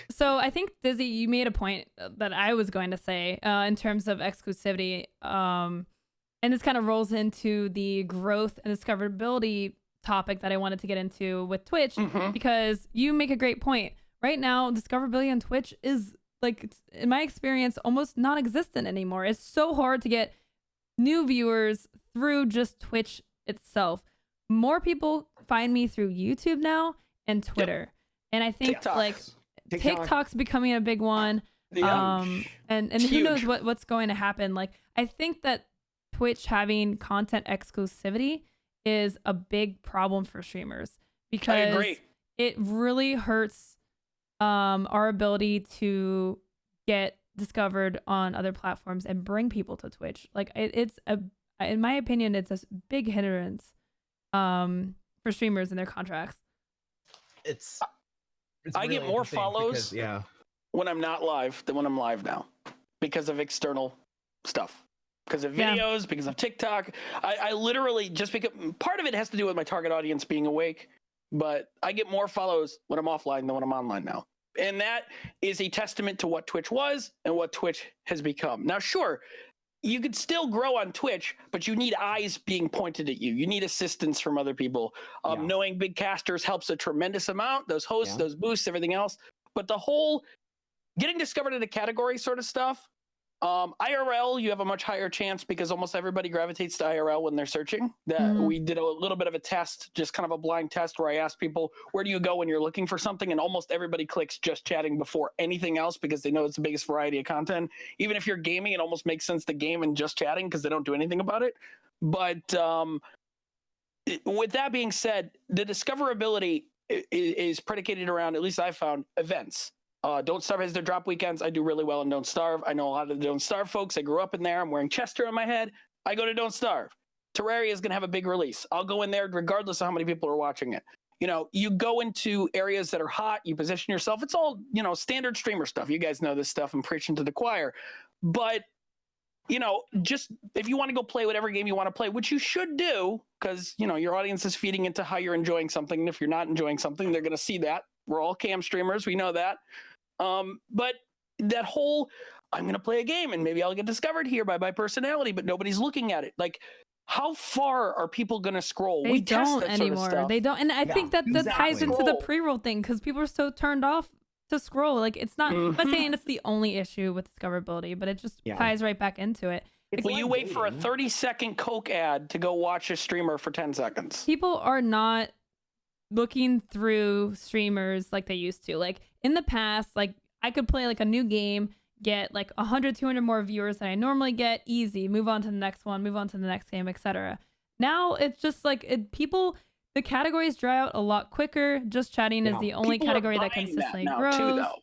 So I think, Dizzy, you made a point that I was going to say in terms of exclusivity. And this kind of rolls into the growth and discoverability topic that I wanted to get into with Twitch, because you make a great point. Right now, discoverability on Twitch is, like, in my experience, almost non-existent anymore. It's so hard to get new viewers through just Twitch itself. More people find me through YouTube now and Twitter. And I think TikTok's becoming a big one. And who knows what's going to happen. Like, I think that Twitch having content exclusivity is a big problem for streamers, because it really hurts our ability to get discovered on other platforms and bring people to Twitch. Like, in my opinion, it's a big hindrance for streamers and their contracts. It's I really get more follows when I'm not live than when I'm live now, because of external stuff, because of videos, because of TikTok. I literally, just because part of it has to do with my target audience being awake, but I get more follows when I'm offline than when I'm online now. And that is a testament to what Twitch was and what Twitch has become. Now, sure, you could still grow on Twitch, but you need eyes being pointed at you. You need assistance from other people. Knowing big casters helps a tremendous amount. Those hosts, those boosts, everything else. But the whole getting discovered in a category sort of stuff, IRL, you have a much higher chance, because almost everybody gravitates to IRL when they're searching. We did a little bit of a test, just kind of a blind test, where I asked people, where do you go when you're looking for something? And almost everybody clicks just chatting before anything else, because they know it's the biggest variety of content. Even if you're gaming, it almost makes sense to game and just chatting, because they don't do anything about it. But with that being said, the discoverability is predicated around, at least I've found, events. Don't Starve has their drop weekends. I do really well in Don't Starve. I know a lot of the Don't Starve folks. I grew up in there. I'm wearing Chester on my head. I go to Don't Starve. Terraria is going to have a big release. I'll go in there regardless of how many people are watching it. You know, you go into areas that are hot. You position yourself. It's all, you know, standard streamer stuff. You guys know this stuff. I'm preaching to the choir. But, you know, just if you want to go play whatever game you want to play, which you should do, because, you know, your audience is feeding into how you're enjoying something. And if you're not enjoying something, they're going to see that. We're all cam streamers. We know that. But that whole, I'm going to play a game and maybe I'll get discovered here by my personality, but nobody's looking at it. Like, how far are people going to scroll? They don't anymore. They don't. And I think that ties into the pre-roll thing, because people are so turned off to scroll. Like, it's not, I'm not saying it's the only issue with discoverability, but it just ties right back into it. Well, you wait for a 30-second Coke ad to go watch a streamer for 10 seconds. People are not looking through streamers like they used to. Like, in the past, like, I could play like a new game, get like 100, 200 more viewers than I normally get, easy, move on to the next one, move on to the next game, etc. Now it's just like the categories dry out a lot quicker. Just chatting is the only category that consistently grows. Too, though.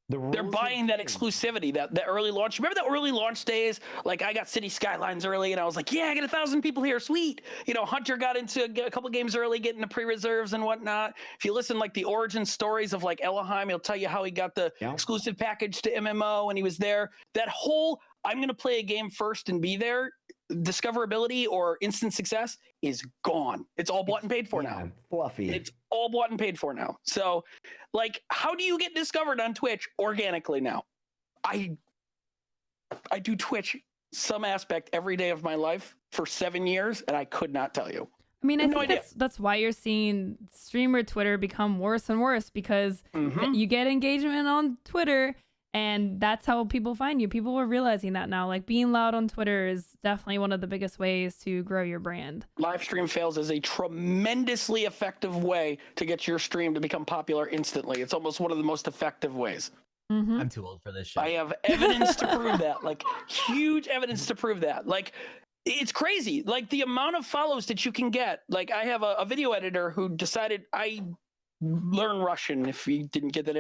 They're buying that exclusivity, that early launch. Remember the early launch days? Like, I got City Skylines early, and I was like, yeah, I get 1,000 people here, sweet. You know, Hunter got into a couple games early, getting the pre-reserves and whatnot. If you listen, like, the origin stories of, like, Elohim, he'll tell you how he got the exclusive package to MMO, and he was there. That whole, I'm going to play a game first and be there, discoverability or instant success is gone. It's all bought and paid for now. Fluffy. It's all bought and paid for now. So, like, how do you get discovered on Twitch organically now? I do Twitch some aspect every day of my life for 7 years, and I could not tell you. I mean, I think that's why you're seeing streamer Twitter become worse and worse, because you get engagement on Twitter, and that's how people find you. People are realizing that now. Like, being loud on Twitter is definitely one of the biggest ways to grow your brand. Live stream fails is a tremendously effective way to get your stream to become popular instantly. It's almost one of the most effective ways. I'm too old for this shit. I have evidence to prove that. Like, huge evidence to prove that. Like, it's crazy. Like, the amount of follows that you can get. Like, I have a video editor who decided learn Russian, if you didn't get that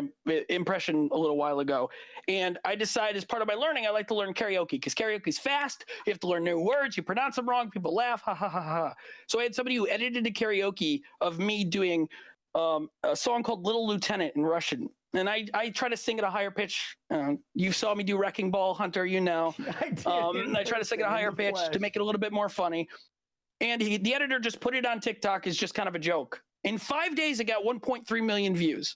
impression a little while ago. And I decided, as part of my learning, I like to learn karaoke, because karaoke is fast. You have to learn new words. You pronounce them wrong, people laugh, ha ha ha ha. So I had somebody who edited a karaoke of me doing a song called Little Lieutenant in Russian. And I try to sing at a higher pitch. You saw me do Wrecking Ball, Hunter, you know. I did. I try to sing at a higher pitch to make it a little bit more funny. And the editor just put it on TikTok as just kind of a joke. In 5 days, it got 1.3 million views.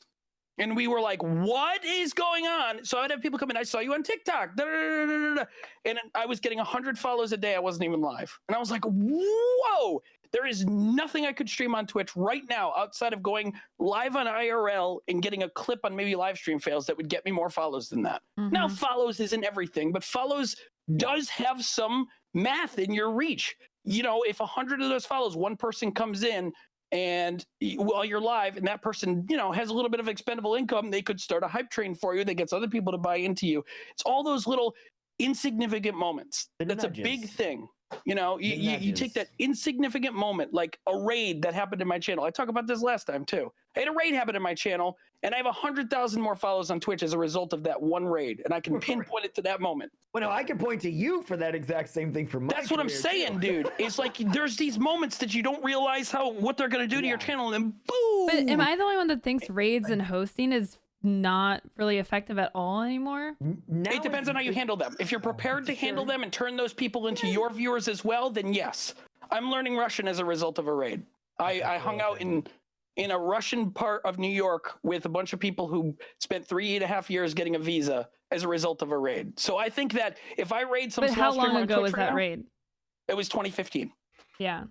And we were like, what is going on? So I'd have people come in, I saw you on TikTok. Da, da, da, da, da. And I was getting 100 follows a day. I wasn't even live. And I was like, whoa, there is nothing I could stream on Twitch right now outside of going live on IRL and getting a clip on maybe live stream fails that would get me more follows than that. Now, follows isn't everything, but follows does have some math in your reach. You know, if 100 of those follows, one person comes in and while you're live and that person, you know, has a little bit of expendable income, they could start a hype train for you that gets other people to buy into you. It's all those little insignificant moments. That's a big thing. You know, you take that insignificant moment, like a raid that happened in my channel. I talked about this last time too. I had a raid happen in my channel and I have 100,000 more followers on Twitch as a result of that one raid. And I can pinpoint it to that moment. Well, no, I can point to you for that exact same thing for my That's what I'm saying, dude. It's like there's these moments that you don't realize what they're going to do to your channel and then boom. But am I the only one that thinks raids and hosting is not really effective at all anymore? It depends on how you handle them. If you're prepared to handle them and turn those people into your viewers as well, then yes. I'm learning Russian as a result of a raid. I hung out in a Russian part of New York with a bunch of people who spent 3.5 years getting a visa as a result of a raid. So I think that if I raid some but small how long streamer on ago Twitch was right that now, raid? It was 2015. Yeah.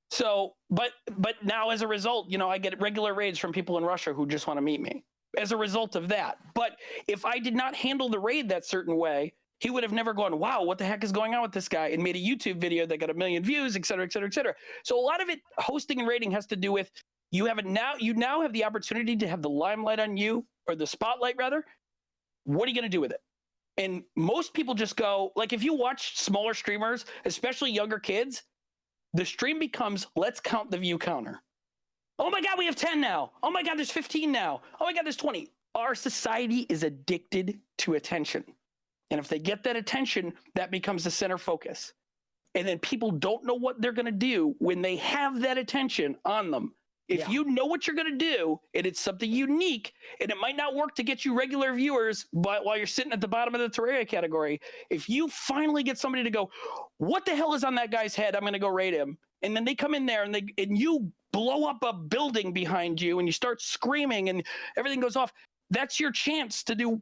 So, but now as a result, you know, I get regular raids from people in Russia who just want to meet me as a result of that. But if I did not handle the raid that certain way, he would have never gone, wow, what the heck is going on with this guy? And made a YouTube video that got 1 million views, et cetera, et cetera, et cetera. So a lot of it, hosting and raiding, has to do with you now have the opportunity to have the limelight on you, or the spotlight rather. What are you going to do with it? And most people just go, like, if you watch smaller streamers, especially younger kids, the stream becomes, let's count the view counter. Oh my God, we have 10 now. Oh my God, there's 15 now. Oh my God, there's 20. Our society is addicted to attention. And if they get that attention, that becomes the center focus. And then people don't know what they're going to do when they have that attention on them. If you know what you're going to do, and it's something unique, and it might not work to get you regular viewers, but while you're sitting at the bottom of the Terraria category, if you finally get somebody to go, what the hell is on that guy's head? I'm going to go raid him. And then they come in there and you blow up a building behind you and you start screaming and everything goes off. That's your chance to get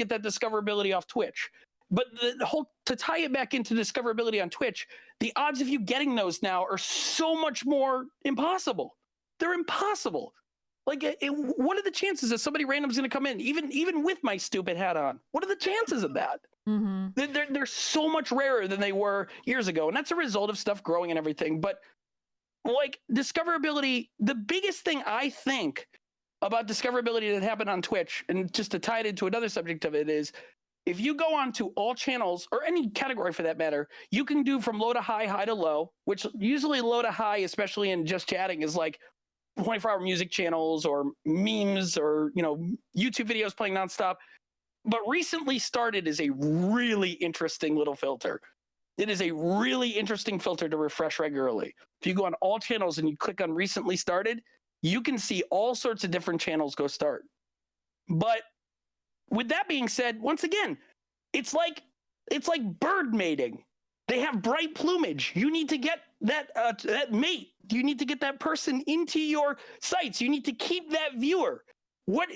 that discoverability off Twitch. But to tie it back into discoverability on Twitch, the odds of you getting those now are so much more impossible. They're impossible. Like, what are the chances that somebody random's going to come in, even with my stupid hat on? What are the chances of that? They're so much rarer than they were years ago. And that's a result of stuff growing and everything. But like discoverability, the biggest thing I think about discoverability that happened on Twitch, and just to tie it into another subject of it, is if you go on to all channels, or any category for that matter, you can do from low to high, high to low, which usually low to high, especially in just chatting, is like 24-hour music channels or memes or, you know, YouTube videos playing nonstop. But recently started is a really interesting little filter. It is a really interesting filter to refresh regularly. If you go on all channels and you click on recently started, you can see all sorts of different channels go start. But with that being said, once again, it's like bird mating. They have bright plumage. You need to get that mate. You need to get that person into your sights. You need to keep that viewer. What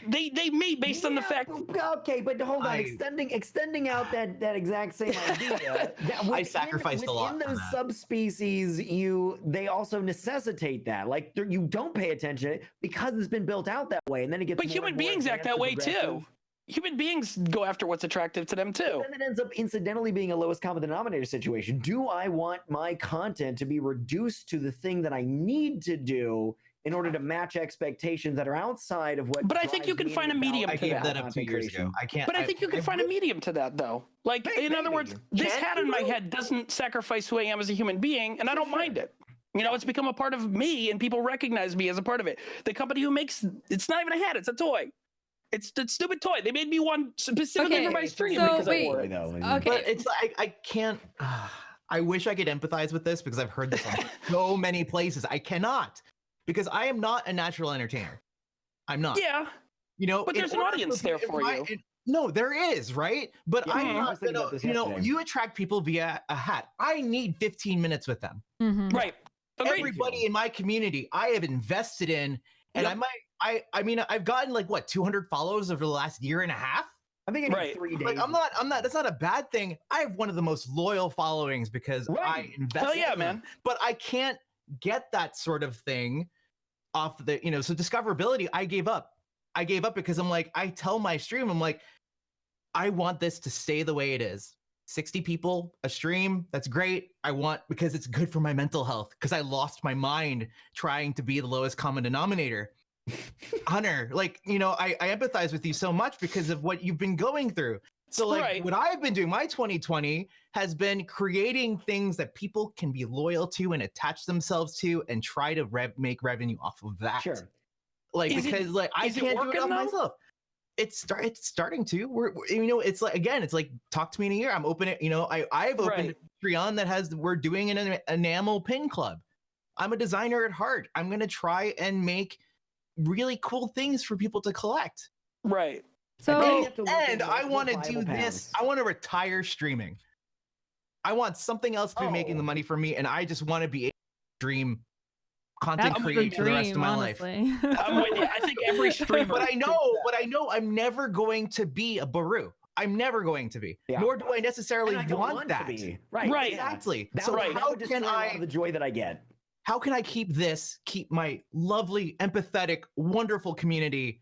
they mate based on the fact. Okay, but hold on. Extending out that exact same idea. I sacrificed a lot. Within those subspecies, they also necessitate that. Like you don't pay attention because it's been built out that way, and then it gets. But human beings act that way too. Human beings go after what's attractive to them too. And then it ends up incidentally being a lowest common denominator situation. Do I want my content to be reduced to the thing that I need to do in order to match expectations that are outside of what? But I think you can find a medium to that. I gave that up 2 years ago. I can't. But I think you can find a medium to that, though. Like, in other words, this hat on my head doesn't sacrifice who I am as a human being, and I don't mind it. You know, it's become a part of me, and people recognize me as a part of it. The company who makes it's not even a hat; it's a toy. It's the stupid toy. They made me one specifically for my stream because I wore it. Okay, but it's I can't. I wish I could empathize with this because I've heard this on so many places. I cannot, because I am not a natural entertainer. I'm not. Yeah. You know, but there's an audience there for you. No, there is, right? But Yeah, I'm not gonna, you know, you attract people via a hat. I need 15 minutes with them. Right. Agreed. Everybody in my community, I have invested in And Yep. I mean, I've gotten like what 200 follows over the last year and a half. I think I need Right. 3 days. Like I'm not. That's not a bad thing. I have one of the most loyal followings because I Right. invest. Hell yeah, in them. man. But I can't get that sort of thing off the, so discoverability. I gave up because I'm like, I tell my stream, I'm like, I want this to stay the way it is. 60 people a stream, that's great. Because it's good for my mental health, because I lost my mind trying to be the lowest common denominator. Hunter, like, I empathize with you so much because of what you've been going through. So like Right. what I've been doing, my 2020 has been creating things that people can be loyal to and attach themselves to and try to make revenue off of that. Sure. Like, Is because like I is it can't do it working, off though? myself. It's starting to. It's like, again, it's like, talk to me in a year. I'm opening, I've opened Right. a Patreon that we're doing an enamel pin club. I'm a designer at heart. I'm going to try and make really cool things for people to collect. Right. So I think you have to look at And I multiple want to viable do this. paths. I want to retire streaming. I want something else to be making the Oh. money for me. And I just want to be able to dream content that's the create for the rest of dream, my life. honestly. I'm with you. I think every streamer. But I thinks know that. I'm never going to be a Baru. I'm never going to be. Yeah. Nor do I necessarily And I don't want that. to be. Right. Right. yeah. Exactly. That So would, right. that how would destroy can a lot I of the joy that I get? keep my lovely, empathetic, wonderful community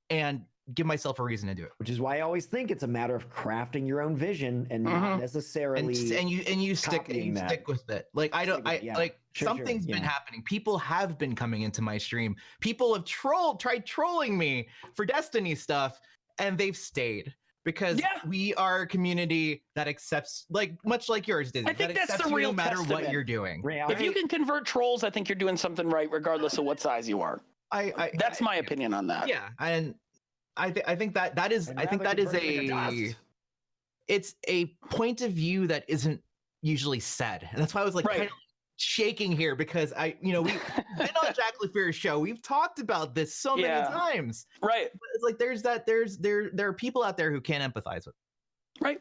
and give myself a reason to do it? Which is why I always think it's a matter of crafting your own vision and not Mhm. necessarily. And you stick copying that. stick with it. Like I don't Stick with it, yeah. like Sure, something's been yeah. happening. People have been coming into my stream. People have tried trolling me for Destiny stuff, and they've stayed because Yeah. we are a community that accepts, like much like yours, Dizzy, I think that that's accepts the you real no matter what testament. you're doing. Reality. If you can convert trolls, I think you're doing something right, regardless of what size you are. That's my opinion on that. Yeah, and I think that is I'd I think rather that is convert it to dust. it's a point of view that isn't usually said, and that's why I was like Right. kind of shaking here, because we've been on Jack LaFear's show. We've talked about this so many Yeah. times. Right. But it's like there are people out there who can't empathize with, Right.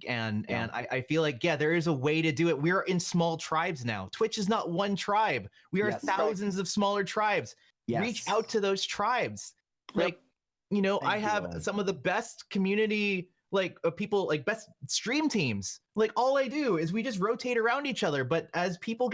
and Yeah. I feel like there is a way to do it. We're in small tribes now. Twitch is not one tribe. We are Yes. thousands of smaller tribes. Yes. Reach out to those tribes. Yep. Like, I Thank have you. some of the best community, people, like best stream teams. Like all I do is we just rotate around each other. But as people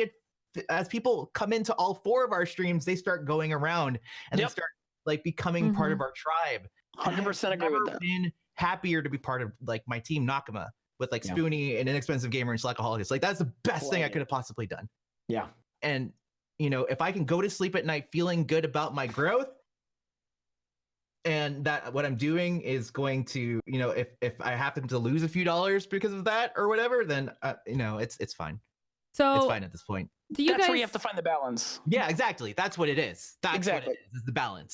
come into all 4 of our streams, they start going around and Yep. they start like becoming part Mhm. of our tribe. And 100% I've agree with never that. been happier to be part of like my team Nakama with like Yeah. Spoonie and Inexpensive Gamer and Slackaholics. Like that's the best thing I Play could it. have possibly done. Yeah. And if I can go to sleep at night feeling good about my growth, and that what I'm doing is going to, if I happen to lose a few dollars because of that or whatever, then it's fine. It's So fine at this point. do you That's guys where you have to find the balance. Yeah, exactly. That's what it is. That's Exactly. what it is the balance.